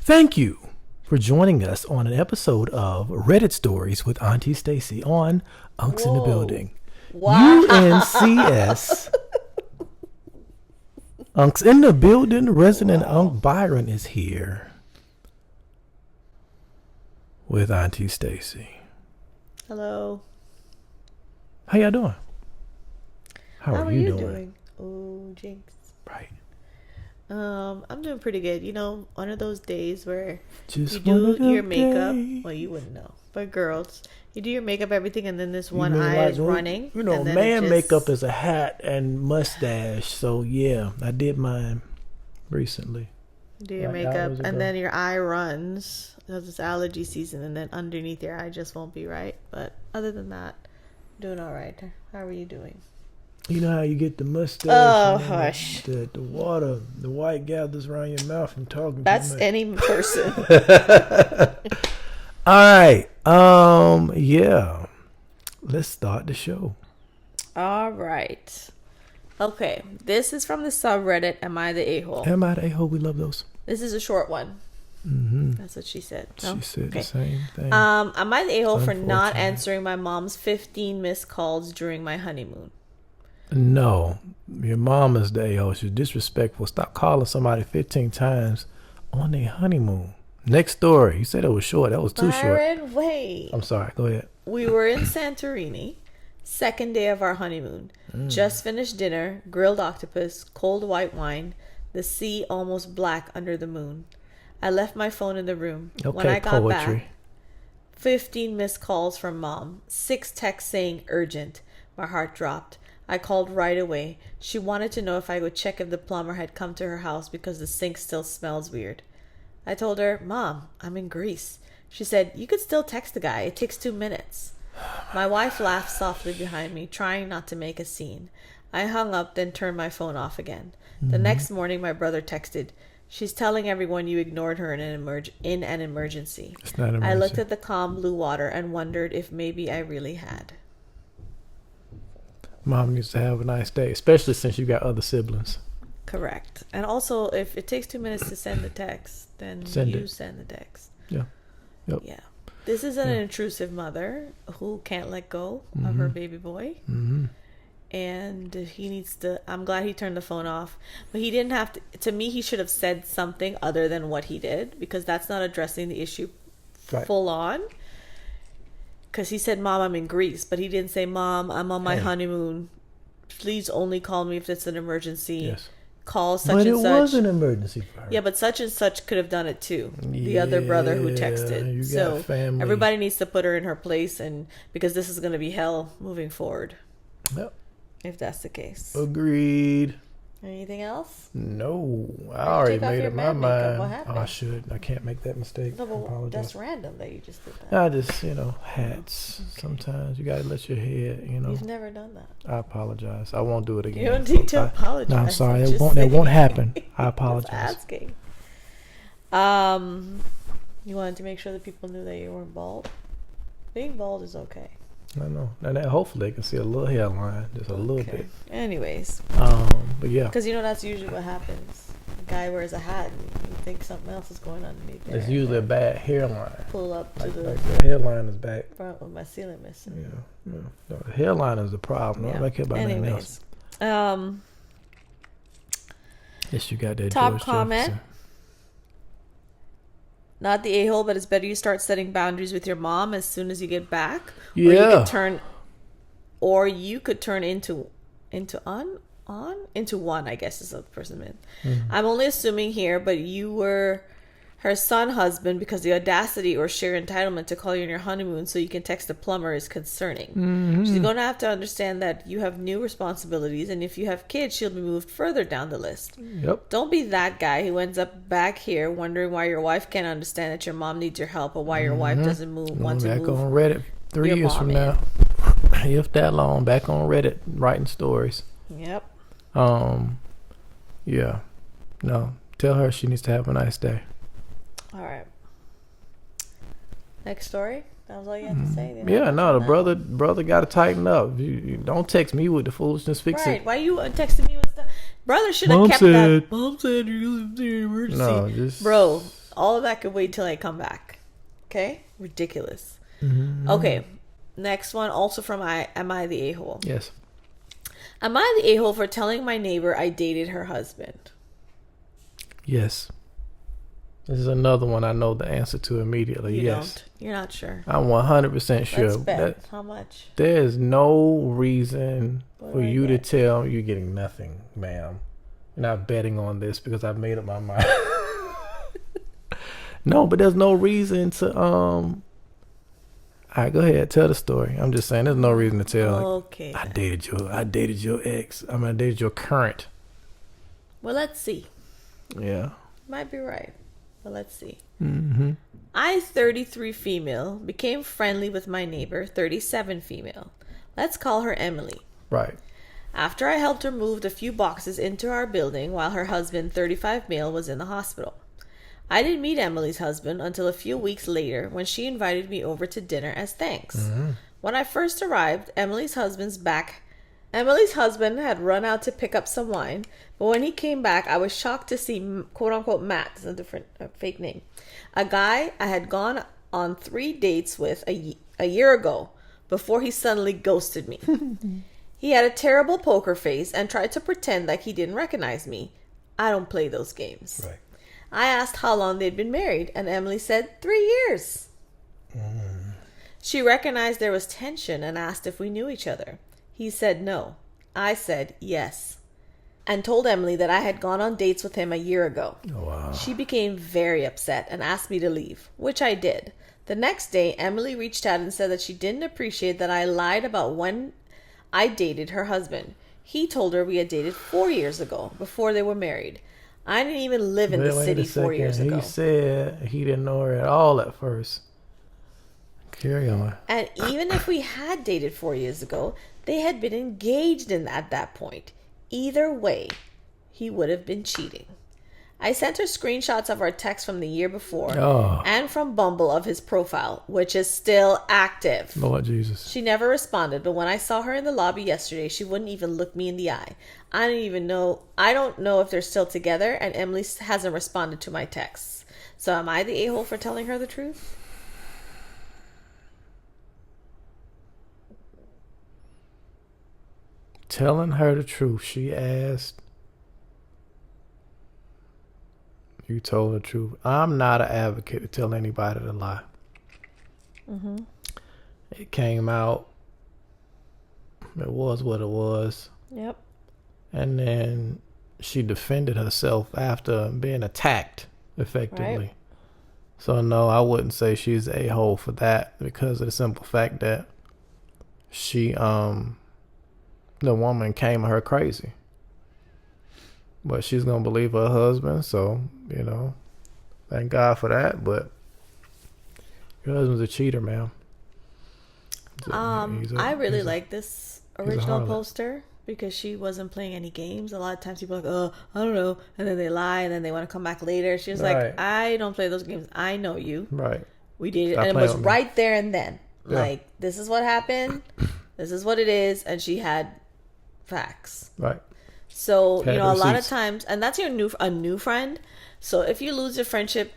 Thank you for joining us on an episode of Reddit Stories with Auntie Stacy on Unks in the Building. Wow. UNCS. Unks in the Building. Resident Unc Byron is here with Auntie Stacy. Hello. How y'all doing? How are you doing? Oh, jinx. Right. I'm doing pretty good. You know, one of those days where Just you do your makeup. day. Well, you wouldn't know, but girls, you do your makeup, everything, and then this You one mean eye like is when- running. You know, and then man it just- makeup is a hat and mustache. So yeah, I did mine recently. You do your like makeup, hours ago. and then your eye runs because it's allergy season, and then underneath your eye just won't be right. But other than that, doing all right. How are you doing? You know how you get the mustache? Oh, and then hush. The water, the white gathers around your mouth from talking That's too much. any person. All right. Yeah. Let's start the show. All right. Okay. This is from the subreddit, Am I the A-hole? Am I the a-hole? We love those. This is a short one. Mm-hmm. That's what she said. No? She said Okay. the same thing. Am I the a-hole for not Unfortunate. answering my mom's 15 missed calls during my honeymoon? No. Your mom is the a-hole. She's disrespectful. Stop calling somebody 15 times on their honeymoon. Next story. You said it was short. That was too short. Byron, wait. I'm sorry. Go ahead. We were in Santorini, second day of our honeymoon. Just finished dinner, grilled octopus, cold white wine, the sea almost black under the moon. I left my phone in the room. When Okay, I got back, poetry. 15 missed calls from mom, 6 texts saying urgent. My heart dropped. I called right away. She wanted to know if I would check if the plumber had come to her house because the sink still smells weird. I told her, Mom, I'm in Greece. She said, you could still text the guy. It takes 2 minutes. My wife laughed softly behind me, trying not to make a scene. I hung up, then turned my phone off again. The next morning, my brother texted, she's telling everyone you ignored her in an emergency. It's not an I looked emergency. at the calm blue water and wondered if maybe I really had. Mom needs to have a nice day, especially since you got other siblings. Correct. And also, if it takes 2 minutes to send the text, then Send you it. send the text. Yeah. Yep. Yeah. This is an intrusive mother who can't let go of her baby boy. Mm-hmm. And he needs to, I'm glad he turned the phone off. But he didn't have to me, he should have said something other than what he did, because that's not addressing the issue Right. full on. Because he said, Mom, I'm in Greece. But he didn't say, Mom, I'm on my Hey. honeymoon. Please only call me if it's an emergency. Yes. Call such But and it such. was an emergency for her. Yeah, but such and such could have done it too. The other brother who Yeah, texted. you got So family. everybody needs to put her in her place, and because this is going to be hell moving forward, Yep. if that's the case. Agreed. Anything else? No, I already take off made your up my man makeup? mind. What happened? Oh, I should. I can't make that mistake. No, I but apologize. that's random that you just did that. I just, hats. Sometimes you gotta let your head, You've never done that. I apologize. I won't do it again. You don't need to apologize. No, I'm sorry. I'm That just won't saying. happen. I Just apologize. asking. You wanted to make sure that people knew that you weren't bald. Being bald is okay. I know. And then hopefully they can see a little hairline, just a little bit. Anyways, But yeah, because that's usually what happens. The guy wears a hat and you think something else is going underneath there. it's usually a bad hairline. Pull up to Like the the hairline is back. front with my ceiling missing. Yeah. No, the hairline is the problem. Yeah. I don't care about anything else. Anyways, Yes, you got that. top George comment. Jefferson. not the a-hole, but it's better you start setting boundaries with your mom as soon as you get back. Yeah. Or you could turn into one, I guess is what the person meant. I'm only assuming here, but you were her son husband because the audacity or sheer entitlement to call you on your honeymoon so you can text the plumber is concerning. She's going to have to understand that you have new responsibilities, and if you have kids, she'll be moved further down the list. Yep. Don't be that guy who ends up back here wondering why your wife can't understand that your mom needs your help, or why your wife doesn't want to Back move. on Reddit 3 your years from mom now. If that long, back on Reddit writing stories. Yep. Yeah. No. Tell her she needs to have a nice day. All right. Next story. That was all you had to say. Yeah, no, the brother got to tighten up. You don't text me with the foolishness. Fix Right. it. Why you texting me with stuff? Brother should have kept that. Mom said you lived in an emergency. No, just Bro, All of that could wait till I come back. Okay? Ridiculous. Mm-hmm. Okay. Next one, also from Am I the A-hole? Yes. Am I the a-hole for telling my neighbor I dated her husband? Yes. This is another one I know the answer to immediately. You yes. don't. You're not sure. I'm 100% sure. Let's bet. How much? There's no reason What for do I you to get? tell you're getting nothing, ma'am. You're not betting on this because I've made up my mind. No, but there's no reason to all right, go ahead, tell the story. I'm just saying there's no reason to tell. Okay. I dated your ex. I dated your current. Well, let's see. Yeah. Might be right. But let's see. Mm-hmm. I, 33 female, became friendly with my neighbor, 37 female. Let's call her Emily. Right. After I helped her move a few boxes into our building while her husband, 35 male, was in the hospital. I didn't meet Emily's husband until a few weeks later when she invited me over to dinner as thanks. Mm-hmm. When I first arrived, Emily's husband had run out to pick up some wine, but when he came back, I was shocked to see quote-unquote Matt, it's a different fake name, a guy I had gone on 3 dates with a year ago before he suddenly ghosted me. He had a terrible poker face and tried to pretend like he didn't recognize me. I don't play those games. Right. I asked how long they'd been married, and Emily said 3 years. She recognized there was tension and asked if we knew each other. He said no. I said yes, and told Emily that I had gone on dates with him a year ago. Oh, wow. She became very upset and asked me to leave, which I did. The next day, Emily reached out and said that she didn't appreciate that I lied about when I dated her husband. He told her we had dated 4 years ago, before they were married. I didn't even live in the Wait city a 4 years second. ago. He said he didn't know her at all at first. Carry on. And even if we had dated 4 years ago, they had been engaged at that point. Either way, he would have been cheating. I sent her screenshots of our text from the year before and from Bumble of his profile, which is still active. Lord Jesus. She never responded, but when I saw her in the lobby yesterday, she wouldn't even look me in the eye. I don't know if they're still together, and Emily hasn't responded to my texts. So am I the a-hole for telling her the truth? Telling her the truth. She asked. You told the truth. I'm not an advocate to tell anybody to lie. Mm-hmm. It came out. It was what it was. Yep. And then she defended herself after being attacked, effectively. Right. So no, I wouldn't say she's a hole for that because of the simple fact that she, the woman came at her crazy. But she's going to believe her husband, so, thank God for that. But your husband's a cheater, ma'am. I really like this original harlot. poster because she wasn't playing any games. A lot of times people are like, oh, I don't know. And then they lie and then they want to come back later. She was Right. like, I don't play those games. I know you. Right. We dated. Stop And it playing was with me. right there and then. Yeah. Like, this is what happened. This is what it is. And she had facts. Right. So, Had a lot of receipts. times, and that's a new friend. So if you lose your friendship,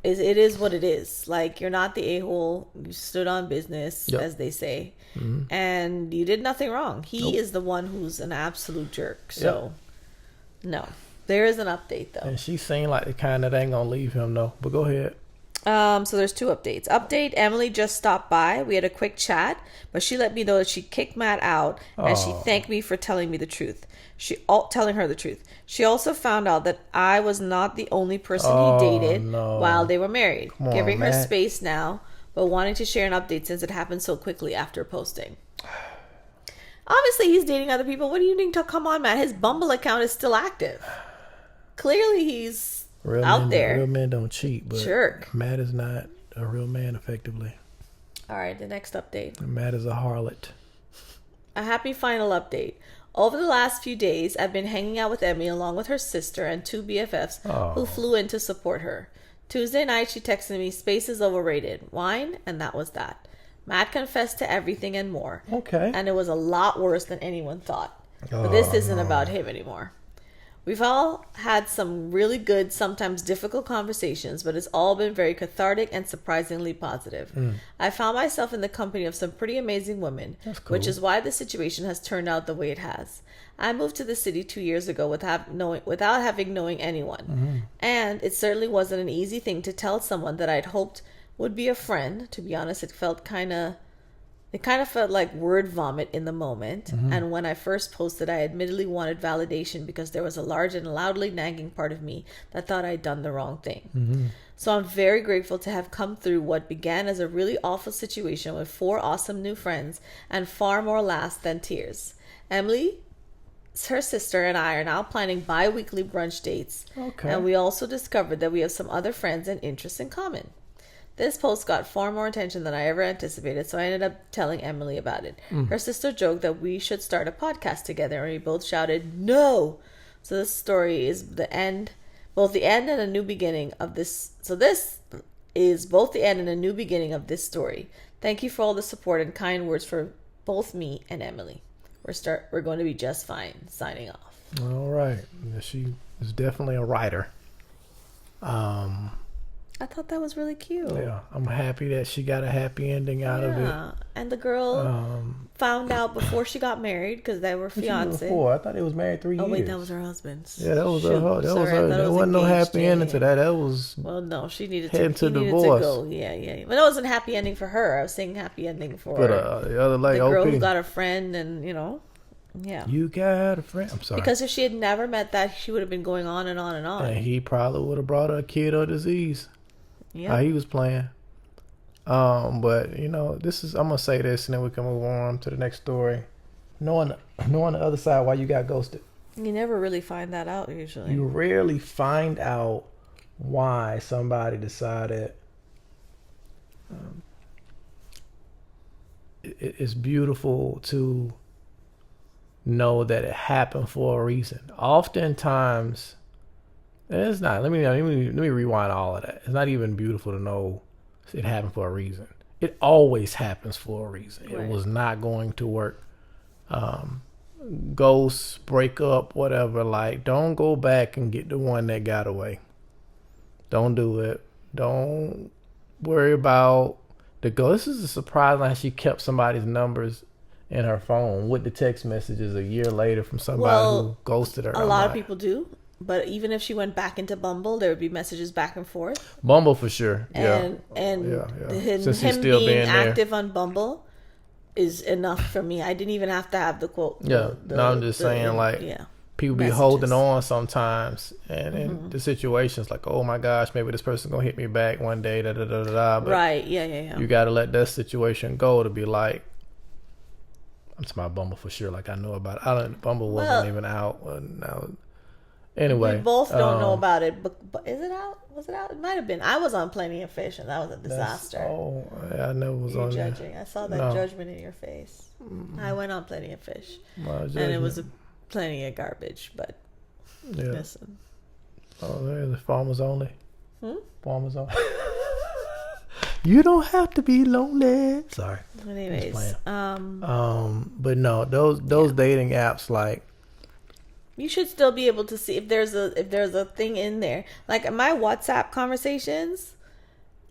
it is what it is. Like, you're not the a-hole. You stood on business, Yep. as they say. Mm-hmm. And you did nothing wrong. He Nope. is the one who's an absolute jerk. So, no. There is an update, though. And she seemed like the kind that ain't going to leave him, though. But go ahead. So there's 2 updates. Update, Emily just stopped by. We had a quick chat, but she let me know that she kicked Matt out and she thanked me for telling me the truth. Telling her the truth. She also found out that I was not the only person he dated while they were married. Come on, Giving her Matt. space now, but wanting to share an update since it happened so quickly after posting. Obviously, he's dating other people. What do you need to come on, Matt? His Bumble account is still active. Clearly, he's out there. Real men don't cheat, but Jerk. Matt is not a real man, effectively. All right, the next update. Matt is a harlot. A happy final update. Over the last few days, I've been hanging out with Emmy along with her sister and 2 BFFs who flew in to support her. Tuesday night, she texted me, space is overrated. Wine? And that was that. Matt confessed to everything and more. Okay. And it was a lot worse than anyone thought. But this isn't about him anymore. We've all had some really good, sometimes difficult conversations, but it's all been very cathartic and surprisingly positive. I found myself in the company of some pretty amazing women, That's cool. which is why the situation has turned out the way it has. I moved to the city 2 years ago without having known anyone, and it certainly wasn't an easy thing to tell someone that I'd hoped would be a friend. To be honest, it kind of felt like word vomit in the moment. And when I first posted, I admittedly wanted validation because there was a large and loudly nagging part of me that thought I'd done the wrong thing. So I'm very grateful to have come through what began as a really awful situation with 4 awesome new friends and far more laughs than tears. Emily, her sister, and I are now planning bi-weekly brunch dates. Okay. And we also discovered that we have some other friends and interests in common. This post got far more attention than I ever anticipated, so I ended up telling Emily about it. Her sister joked that we should start a podcast together, and we both shouted, "No!" So this story is both the end and a new beginning of this. So this is both the end and a new beginning of this story. Thank you for all the support and kind words for both me and Emily. We're going to be just fine. Signing off. All right. She is definitely a writer. I thought that was really cute. Yeah, I'm happy that she got a happy ending out of it. And the girl found out before she got married because they were fiancés. I thought they was married 3 years. Oh wait, that was her husband's. Yeah, that was her. There wasn't no happy ending to that. That was. Well, no, she needed heading to divorce. go. Yeah. But it wasn't a happy ending for her. I was saying happy ending for the other lady, the girl OP. who got a friend, and yeah. You got a friend. I'm sorry. Because if she had never met that, she would have been going on and on and on. And he probably would have brought her a kid or disease. Yeah. How he was playing. But this is. I'm gonna say this, and then we can move on to the next story. Knowing the other side why you got ghosted. You never really find that out usually. You rarely find out why somebody decided. It's beautiful to know that it happened for a reason. Oftentimes, and it's not. Let me rewind all of that. It's not even beautiful to know it happened for a reason. It always happens for a reason. Right. It was not going to work. Ghosts, break up, whatever. Like, don't go back and get the one that got away. Don't do it. Don't worry about the ghost. This is a surprise how she kept somebody's numbers in her phone with the text messages a year later from somebody who ghosted her. A lot of people do. But even if she went back into Bumble, there would be messages back and forth. Bumble for sure. And him being active on Bumble is enough for me. I didn't even have to have the quote. Yeah. I'm just saying, people be holding on sometimes, and the situation's like, oh my gosh, maybe this person's gonna hit me back one day. But right. Yeah. You got to let that situation go to be like. I'm talking about Bumble for sure. Like I know about it. Bumble wasn't even out. Now. Anyway, we both don't know about it, but is it out? Was it out? It might have been. I was on Plenty of Fish, and that was a disaster. I never was You're on judging. there. I saw that judgment in your face. I went on Plenty of Fish, and it was plenty of garbage. But listen. Oh, there's farmers only. Farmers only. You don't have to be lonely. Sorry. Anyways, but no, those dating apps like. You should still be able to see if there's a thing in there. Like my WhatsApp conversations,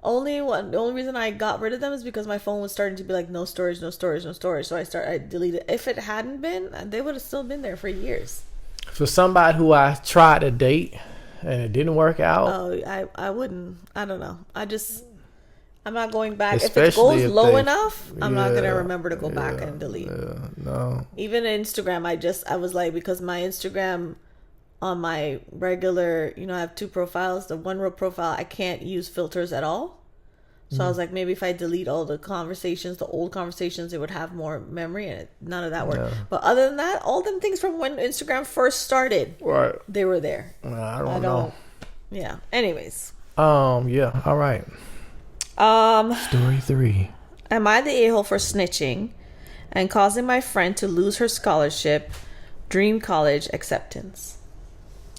the only reason I got rid of them is because my phone was starting to be like no storage. So I deleted. If it hadn't been, they would have still been there for years. For somebody who I tried to date and it didn't work out. Oh, I wouldn't. I don't know. I'm not going back. Especially if it goes low enough, I'm not going to remember to go back and delete. No. Even Instagram, I was like, because my Instagram on my regular, I have 2 profiles. The one real profile, I can't use filters at all. So I was like, maybe if I delete all the conversations, the old conversations, it would have more memory, and none of that worked. Yeah. But other than that, all them things from when Instagram first started, right, they were there. I don't know. Yeah. Anyways. Yeah. All right. Story 3. Am I the a-hole for snitching and causing my friend to lose her scholarship, dream college acceptance?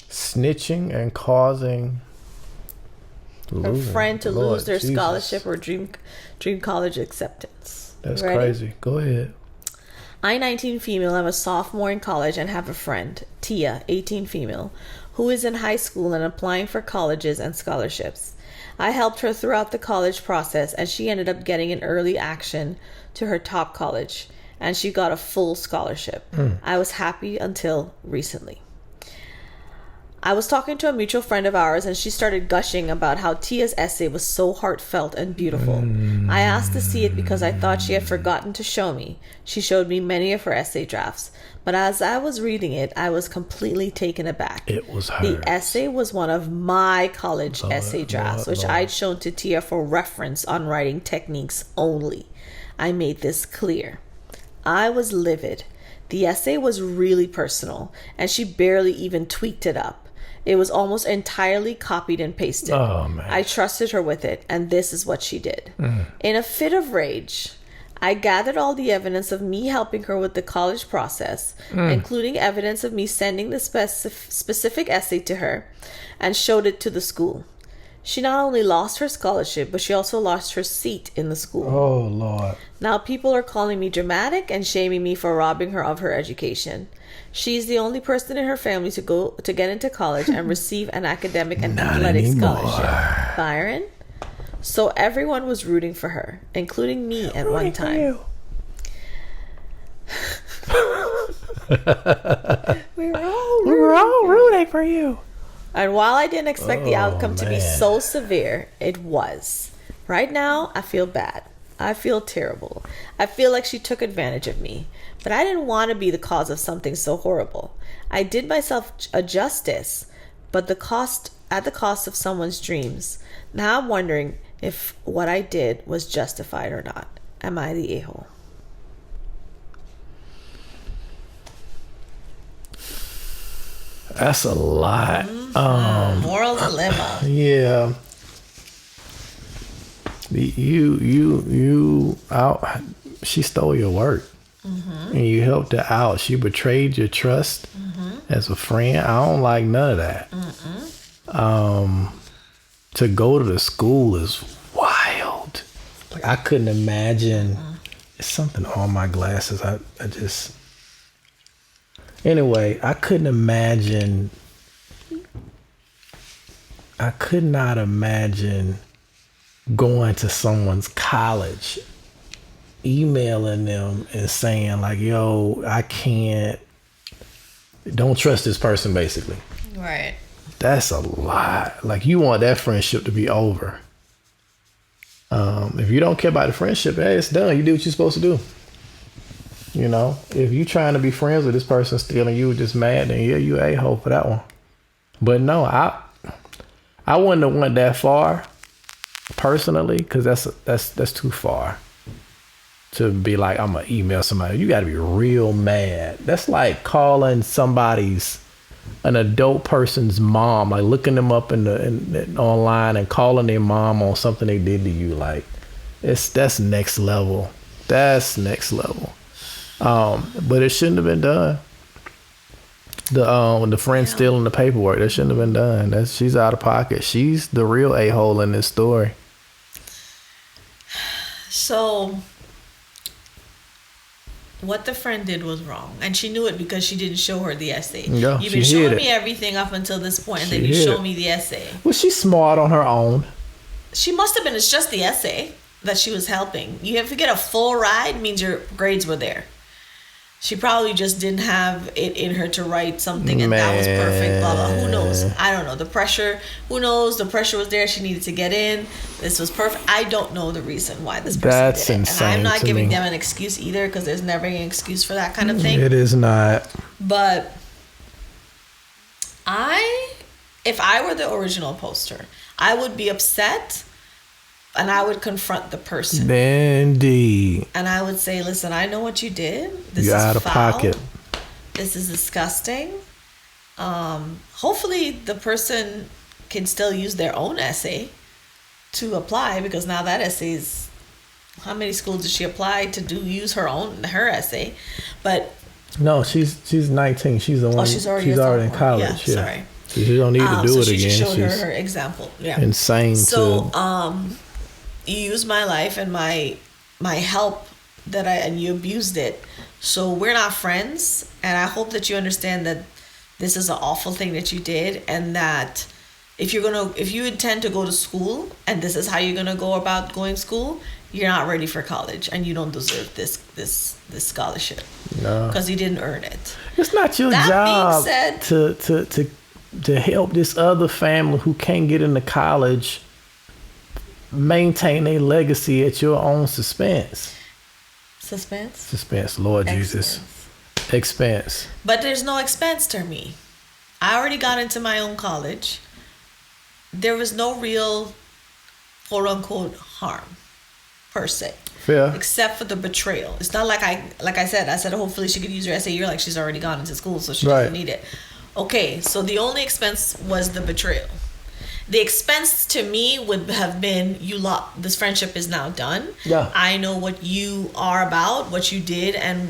Snitching and causing her friend to lose their scholarship or dream college acceptance. That's crazy. Go ahead. I, 19 female, am a sophomore in college and have a friend, Tia, 18 female, who is in high school and applying for colleges and scholarships. I helped her throughout the college process, and she ended up getting an early action to her top college, and she got a full scholarship. I was happy until recently. I was talking to a mutual friend of ours, and she started gushing about how Tia's essay was so heartfelt and beautiful. I asked to see it because I thought she had forgotten to show me. She showed me many of her essay drafts, but as I was reading it, I was completely taken aback. It was hers. The essay was one of my college essay drafts, which I'd shown to Tia for reference on writing techniques only. I made this clear. I was livid. The essay was really personal, and she barely even tweaked it up. It was almost entirely copied and pasted. Oh, man. I trusted her with it, and this is what she did. In a fit of rage, I gathered all the evidence of me helping her with the college process, including evidence of me sending the specific essay to her, and showed it to the school. She not only lost her scholarship, but she also lost her seat in the school. Oh, Lord. Now people are calling me dramatic and shaming me for robbing her of her education. She's the only person in her family to get into college and receive an academic and athletic scholarship. Byron? So everyone was rooting for her, including me at one time. We were all rooting for you. And while I didn't expect the outcome to be so severe, it was. Right now, I feel bad. I feel terrible. I feel like she took advantage of me. But I didn't want to be the cause of something so horrible. I did myself a justice, but at the cost of someone's dreams. Now I'm wondering if what I did was justified or not. Am I the a-hole? That's a lot. Moral dilemma. Yeah. She stole your work. And you helped her out. She betrayed your trust as a friend. I don't like none of that. To go to the school is wild. Like, I couldn't imagine. It's something on my glasses. I just. Anyway, I couldn't imagine. I could not imagine going to someone's college, emailing them and saying like, yo, I can't, don't trust this person, basically. Right. That's a lot. Like, you want that friendship to be over. If you don't care about the friendship, hey, it's done. You do what you're supposed to do. You know, if you trying to be friends with this person still and you were just mad, then yeah, you a-hole for that one. But no, I wouldn't have went that far personally, because that's too far to be like, I'm gonna email somebody. You got to be real mad. That's like calling an adult person's mom, like looking them up in online and calling their mom on something they did to you. Like, that's next level. That's next level. But it shouldn't have been done. The friend stealing the paperwork, that shouldn't have been done. She's out of pocket. She's the real a-hole in this story. So what the friend did was wrong, and she knew it because she didn't show her the essay. Yeah, You've been showing me everything up until this point, and then you show me the essay. Well, she's smart on her own. She must have been. It's just the essay that she was helping. You have to get a full ride, means your grades were there. She probably just didn't have it in her to write something, and that was perfect, blah, blah. Who knows? I don't know. The pressure, who knows? The pressure was there. She needed to get in. This was perfect. I don't know the reason why this person That's did it. insane. And I'm not giving me. them an excuse either, because there's never an excuse for that kind of thing. It is not. But if I were the original poster, I would be upset. And I would confront the person. Indeed. And I would say, listen, I know what you did. This You're is out of foul. pocket. This is disgusting. Hopefully the person can still use their own essay to apply, because now that essay is, how many schools did she apply to use her essay? But no, she's 19. She's the one. She's already in college. Yeah, sorry. So she don't need to do it she again. She showed she's her example. Yeah. Insane. So you used my life and my help and you abused it So we're not friends, and I hope that you understand that this is an awful thing that you did, and that if you intend to go to school and this is how you're gonna go about going to school, you're not ready for college, and you don't deserve this scholarship. No. Because you didn't earn it. It's not your That job being said, to help this other family who can't get into college maintain a legacy at your own suspense. Suspense, Lord Jesus. Expense. But there's no expense to me. I already got into my own college. There was no real quote unquote harm per se. Fair. Except for the betrayal. It's not like I said hopefully she could use her essay. You're like, she's already gone into school, so she doesn't need it. Okay, so the only expense was the betrayal. The expense to me would have been this friendship is now done. Yeah. I know what you are about, what you did, and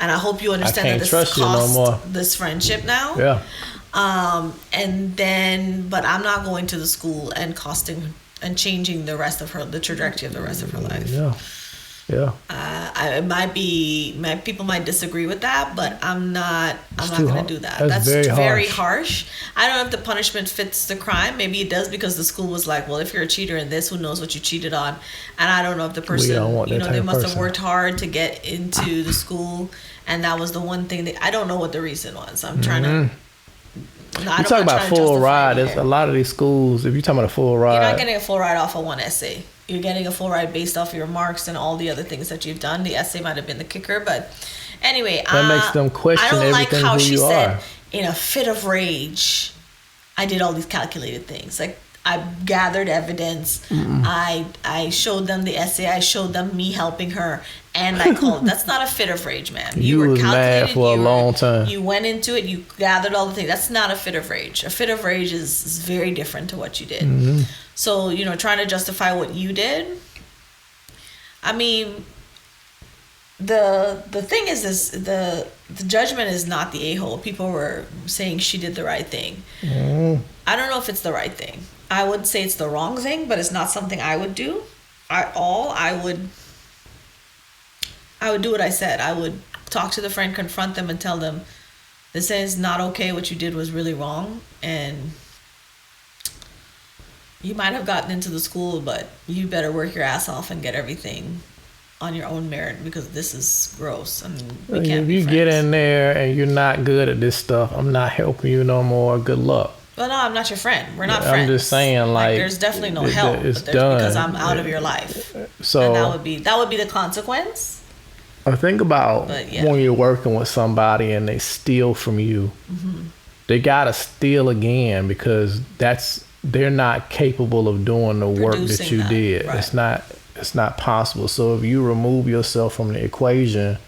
I hope you understand that this cost this friendship now. Yeah. But I'm not going to the school and changing the trajectory of the rest of her life. Yeah. Yeah. People might disagree with that, but I'm not going to do that. That's very harsh. I don't know if the punishment fits the crime. Maybe it does, because the school was like, well, if you're a cheater in this, who knows what you cheated on? And I don't know if the person, they must have worked hard to get into the school, and that was the one thing I don't know what the reason was. I'm trying to. You talk about full ride. There's a lot of these schools. If you're talking about a full ride, you're not getting a full ride off of one essay. You're getting a full ride based off your marks and all the other things that you've done. The essay might have been the kicker, but anyway, that makes them question everything who you are. Said, in a fit of rage, I did all these calculated things. Like, I gathered evidence. I showed them the essay. I showed them me helping her, and I called. That's not a fit of rage, man. You were mad for a long time. You went into it. You gathered all the things. That's not a fit of rage. A fit of rage is very different to what you did. Mm-hmm. So, trying to justify what you did. I mean, the thing is this: the judgment is not the a-hole. People were saying she did the right thing. Mm. I don't know if it's the right thing. I would say it's the wrong thing, but it's not something I would do at all. I would do what I said. I would talk to the friend, confront them, and tell them, this is not okay. What you did was really wrong, and you might have gotten into the school, but you better work your ass off and get everything on your own merit, because this is gross. I mean, we can't be friends. If you get in there and you're not good at this stuff, I'm not helping you no more. Good luck. Well, no, I'm not your friend. We're not friends. I'm just saying, like there's definitely no help. It's done because I'm out of your life. So and that would be the consequence. Or think about when you're working with somebody and they steal from you. Mm-hmm. They gotta steal again, because they're not capable of doing the work that you did. Right. It's not possible. So if you remove yourself from the equation,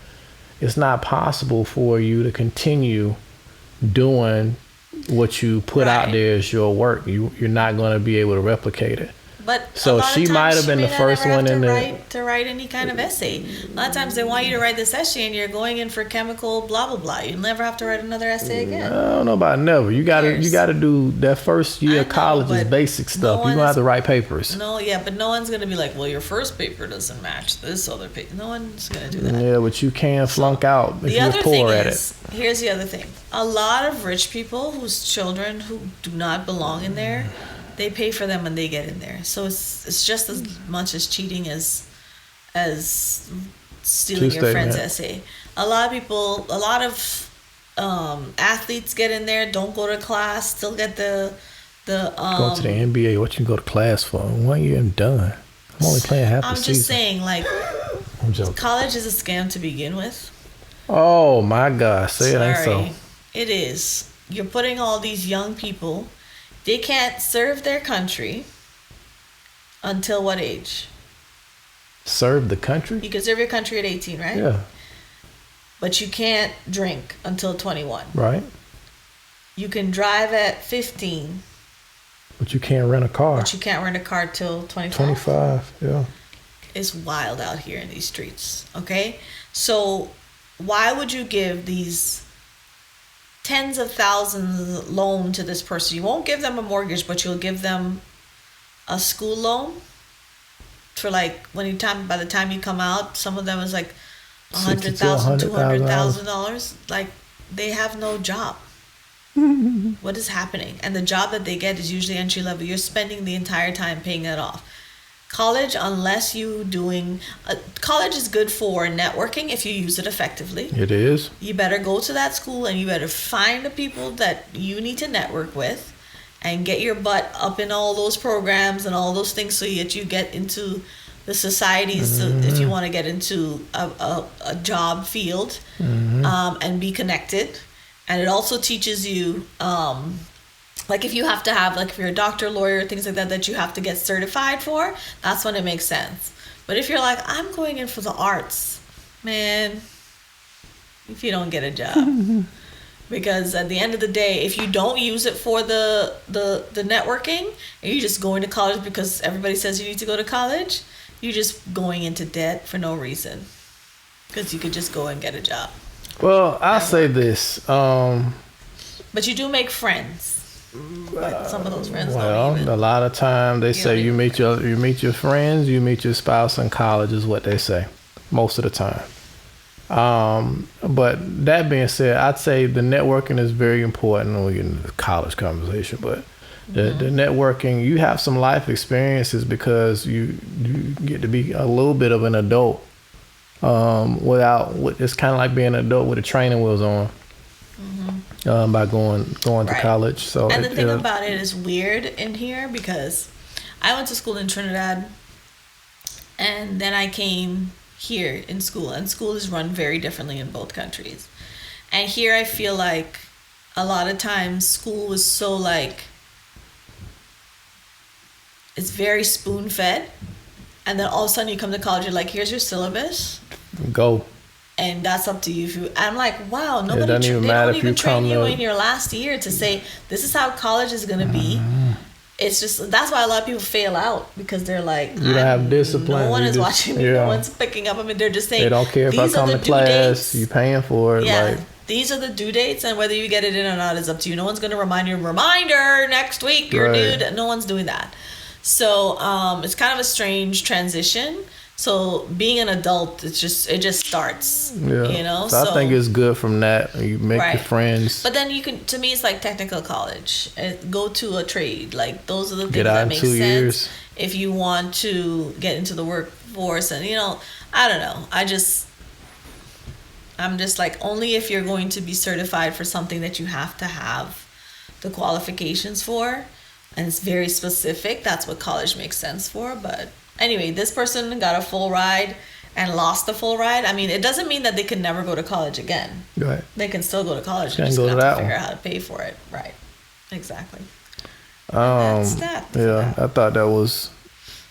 it's not possible for you to continue doing what you put out there as your work. You're not going to be able to replicate it. But so she might have been the first one in to write any kind of essay. A lot of times they want you to write this essay, and you're going in for chemical blah blah blah. You'll never have to write another essay again. I don't know about never. You gotta do that first year of college is basic stuff. You're gonna have to write papers. But no one's gonna be like, well, your first paper doesn't match this other paper. No one's gonna do that. Yeah, but you can flunk out if you're poor at it. Here's the other thing. A lot of rich people whose children who do not belong in there, they pay for them when they get in there. So it's just as much as cheating as stealing your friend's essay. A lot of athletes get in there, don't go to class, still get the go to the NBA. What you go to class for? 1 year and done. I'm only playing half the season. I'm just saying, like, I'm joking. College is a scam to begin with. Oh my God, say it ain't so. It is. You're putting all these young people. They can't serve their country until what age? Serve the country? You can serve your country at 18, right? Yeah. But you can't drink until 21. Right. You can drive at 15. But you can't rent a car. But you can't rent a car till 25. 25, yeah. It's wild out here in these streets, okay? So why would you give these tens of thousands loan to this person? You won't give them a mortgage, but you'll give them a school loan for, like, by the time you come out, some of them is like $100,000, $100,000. $200,000, like they have no job. What is happening? And the job that they get is usually entry level. You're spending the entire time paying that off. College, unless you doing college is good for networking if you use it effectively. It is. You better go to that school and you better find the people that you need to network with and get your butt up in all those programs and all those things so that you get into the societies if you want to get into a job field, and be connected. And it also teaches you, like if you have to have, like if you're a doctor, lawyer, things like that, that you have to get certified for, that's when it makes sense. But if you're like, I'm going in for the arts, man, if you don't get a job. Because at the end of the day, if you don't use it for the networking, and you're just going to college because everybody says you need to go to college, you're just going into debt for no reason. Because you could just go and get a job. Well, I'll say this. But you do make friends. But some of those friends don't even. A lot of time they say you meet your friends, you meet your spouse in college is what they say, most of the time. But that being said, I'd say the networking is very important when we get into the college conversation. But the networking, you have some life experiences because you get to be a little bit of an adult. It's kind of like being an adult with the training wheels on. By going to college. So and the thing about it is weird in here because I went to school in Trinidad and then I came here in school, and school is run very differently in both countries. And here I feel like a lot of times school was so like, it's very spoon fed, and then all of a sudden you come to college, you're like, here's your syllabus, go. And that's up to you. I'm like, wow, nobody. They don't even train you in your last year to say this is how college is going to be. It's just that's why a lot of people fail out because they're like, you don't have discipline. No one is watching me. No one's picking up. I mean, they're just saying they don't care if I come to class. You paying for it. Yeah, like, these are the due dates, and whether you get it in or not is up to you. No one's going to remind you. Reminder next week, you're due. No one's doing that. So it's kind of a strange transition. So being an adult, it just starts, you know. So I think it's good from that. You make your friends. But then to me, it's like technical college. Go to a trade. Like those are the things that make sense. 2 years. If you want to get into the workforce, and I don't know. I'm just like, only if you're going to be certified for something that you have to have the qualifications for, and it's very specific. That's what college makes sense for, but. Anyway, this person got a full ride and lost the full ride. I mean, it doesn't mean that they can never go to college again. Right. They can still go to college. They just have to figure out how to pay for it. Right. Exactly. That's that. Yeah, I thought that was.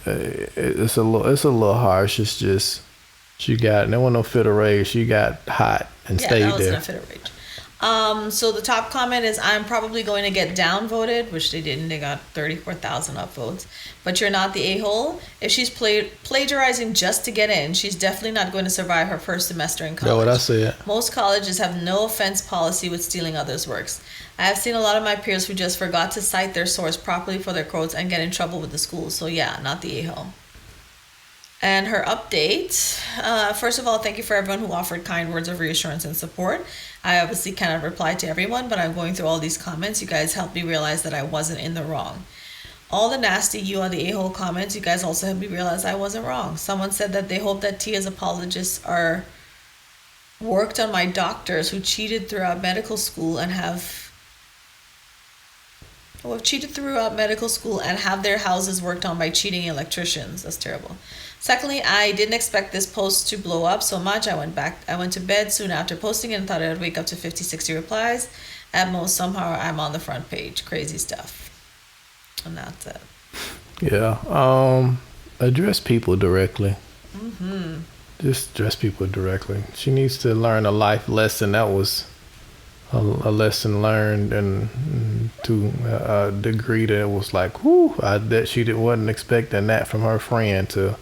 It's a little harsh. It's just there wasn't no fit of rage. She got hot and stayed there. Yeah, that wasn't a fit of rage. So the top comment is, I'm probably going to get downvoted, which they didn't. They got 34,000 upvotes. But you're not the a-hole. If she's plagiarizing just to get in, she's definitely not going to survive her first semester in college. That's what I said. Most colleges have no offense policy with stealing others' works. I have seen a lot of my peers who just forgot to cite their source properly for their quotes and get in trouble with the school. So yeah, not the a-hole. And her update, first of all, thank you for everyone who offered kind words of reassurance and support. I obviously cannot reply to everyone, but I'm going through all these comments. You guys helped me realize that I wasn't in the wrong. All the nasty "you are the a-hole" comments, you guys also helped me realize I wasn't wrong. Someone said that they hope that Tia's apologists are worked on my doctors who cheated throughout medical school and have their houses worked on by cheating electricians. That's terrible. Secondly, I didn't expect this post to blow up so much. I went to bed soon after posting it and thought I'd wake up to 50, 60 replies. At most, somehow I'm on the front page. Crazy stuff. And that's it. Yeah. Address people directly. Just address people directly. She needs to learn a life lesson. That was a lesson learned, and to a degree that it was like, whoo, that she wasn't expecting that from her friend, to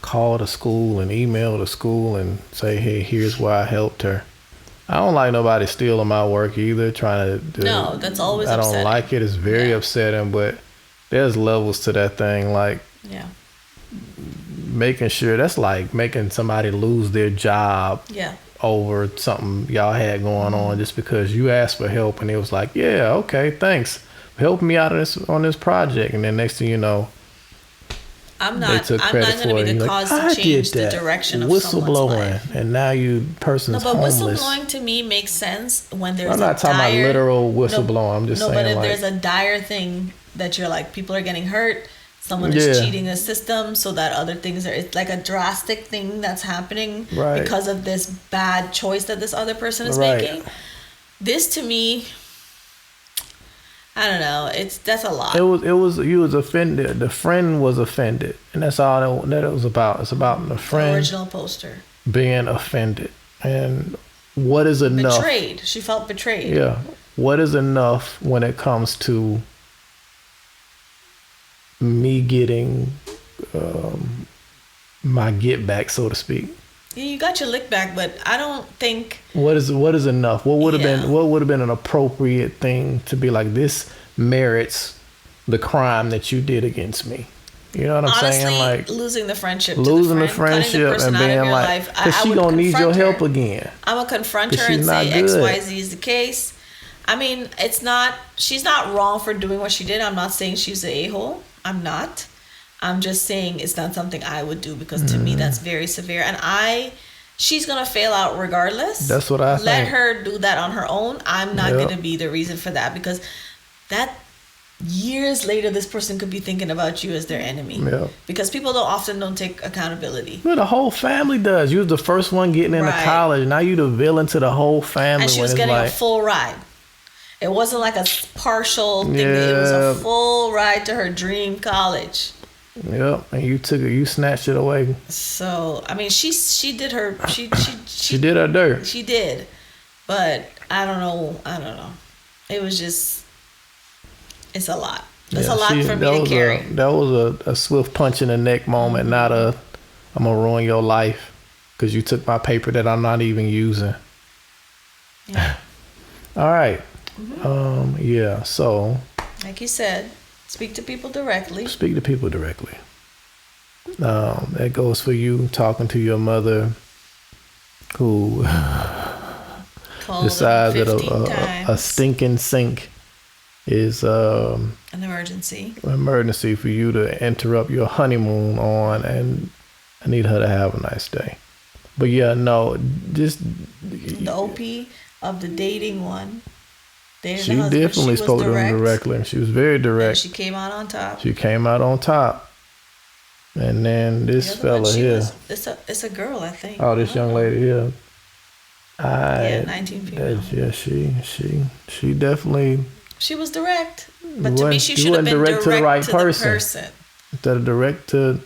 call the school and email the school and say, hey, here's why I helped her. I don't like nobody stealing my work either, no, that's always I upsetting. don't like it. It's very upsetting, but there's levels to that thing. Like, making sure, that's like making somebody lose their job Yeah. over something y'all had going on just because you asked for help and it was like, yeah, okay, thanks. Help me out on this project. And then next thing you know, I'm they not took I'm credit not going for to it. be the You're cause like, to I change did the that. direction of someone's life. And now you person's No, but homeless. whistleblowing to me makes sense when there's I'm not talking about literal whistleblowing. I'm just saying, but if like, there's a dire thing that you're like, people are getting hurt, someone is cheating the system so that other things are, it's like a drastic thing that's happening because of this bad choice that this other person is making. This to me, I don't know. That's a lot. It was you was offended. The friend was offended, and that's all that it was about. It's about the friend, the original poster, being offended, and what is enough? Betrayed. She felt betrayed. Yeah. What is enough when it comes to me getting my get back, so to speak? Yeah, you got your lick back, but I don't think. What is enough? What would have been an appropriate thing to be like, this merits the crime that you did against me? You know what I'm saying? Like losing the friendship, and being like, because she gonna need your help again. I'm gonna confront her and say XYZ is the case. I mean, she's not wrong for doing what she did. I'm not saying she's an a-hole. I'm not. I'm just saying it's not something I would do, because to me that's very severe, and she's gonna fail out regardless. That's what I think. Let her do that on her own. I'm not gonna be the reason for that, because that years later this person could be thinking about you as their enemy. Yeah. Because people don't take accountability. Well, the whole family does. You was the first one getting into college. Now you the villain to the whole family. And she was getting a full ride. It wasn't like a partial thing. It was a full ride to her dream college. Yep, and you snatched it away. So I mean, she did her she did her dirt. She did, but I don't know. It was just, it's a lot. It's a lot for me to carry. That was a swift punch in the neck moment, not a I'm gonna ruin your life because you took my paper that I'm not even using. Yeah. All right. Yeah. So, like you said, speak to people directly. That goes for you talking to your mother, who decides that a stinking sink is an emergency for you to interrupt your honeymoon on, and I need her to have a nice day. But yeah, no, just the OP of the dating one. She definitely spoke to him directly. She was very direct. And she came out on top. And then this fella here. It's a girl, I think. Oh, this young lady here. 19 female. Yeah, she definitely. She was direct, but to me, she should have been direct to the right person. Instead of direct to.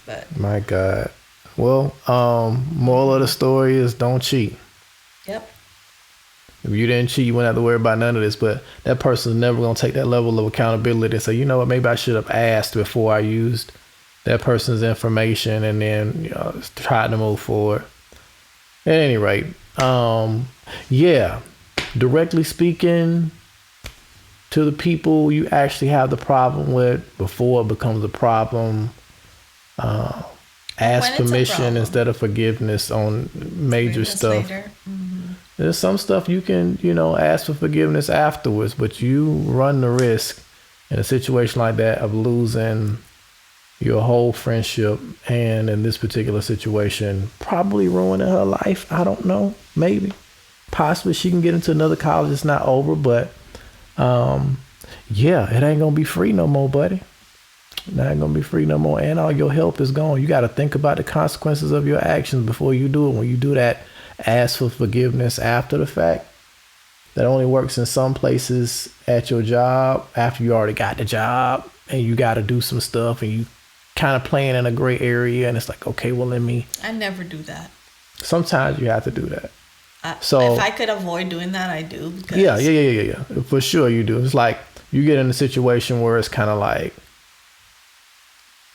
But my God. Well, moral of the story is don't cheat. Yep. If you didn't cheat, you wouldn't have to worry about none of this. But that person's never going to take that level of accountability and say, you know what, maybe I should have asked before I used that person's information and then tried to move forward. At any rate, directly speaking to the people you actually have the problem with before it becomes a problem. Ask permission instead of forgiveness on major stuff. There's some stuff you can, ask for forgiveness afterwards, but you run the risk in a situation like that of losing your whole friendship, and in this particular situation, probably ruining her life. I don't know. Maybe. Possibly she can get into another college. It's not over, but it ain't going to be free no more, buddy. It ain't going to be free no more, and all your help is gone. You got to think about the consequences of your actions before you do it. When you do that, ask for forgiveness after the fact. That only works in some places at your job after you already got the job and you got to do some stuff and you kind of playing in a gray area, and it's like, okay, well, I never do that. Sometimes you have to do that. So if I could avoid doing that, I do. Because yeah. For sure you do. It's like you get in a situation where it's kind of like,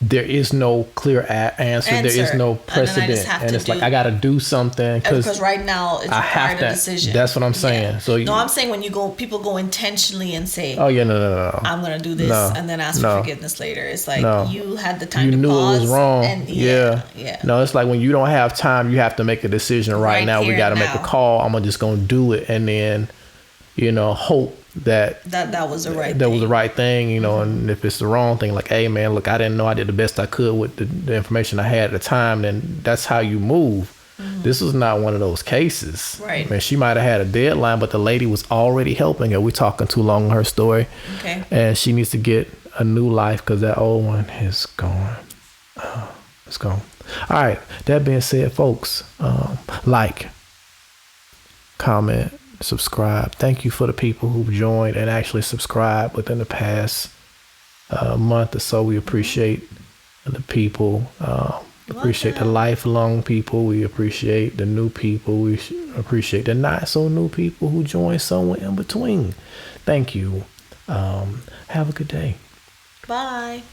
there is no clear answer. There is no precedent, and it's like I got to do something because right now it's required a decision. That's what I'm saying. Yeah. So no, I'm saying when people go intentionally and say, "Oh yeah, no. I'm gonna do this," and then ask for forgiveness later. It's like you had the time to knew pause. It was wrong. And yeah. No, it's like when you don't have time, you have to make a decision right now. We got to make a call. I'm just gonna do it, and then hope that was the right was the right thing, and if it's the wrong thing, like, hey man, look, I didn't know, I did the best I could with the information I had at the time, then that's how you move. This was not one of those cases, right? I mean, she might have had a deadline, but the lady was already helping her. We're talking too long on her story, okay, and she needs to get a new life because that old one is gone. It's gone. All right, that being said, folks, like, comment, subscribe. Thank you for the people who've joined and actually subscribed within the past month or so. We appreciate the people. Appreciate the lifelong people. We appreciate the new people. We appreciate the not so new people who join somewhere in between. Thank you. Have a good day. Bye.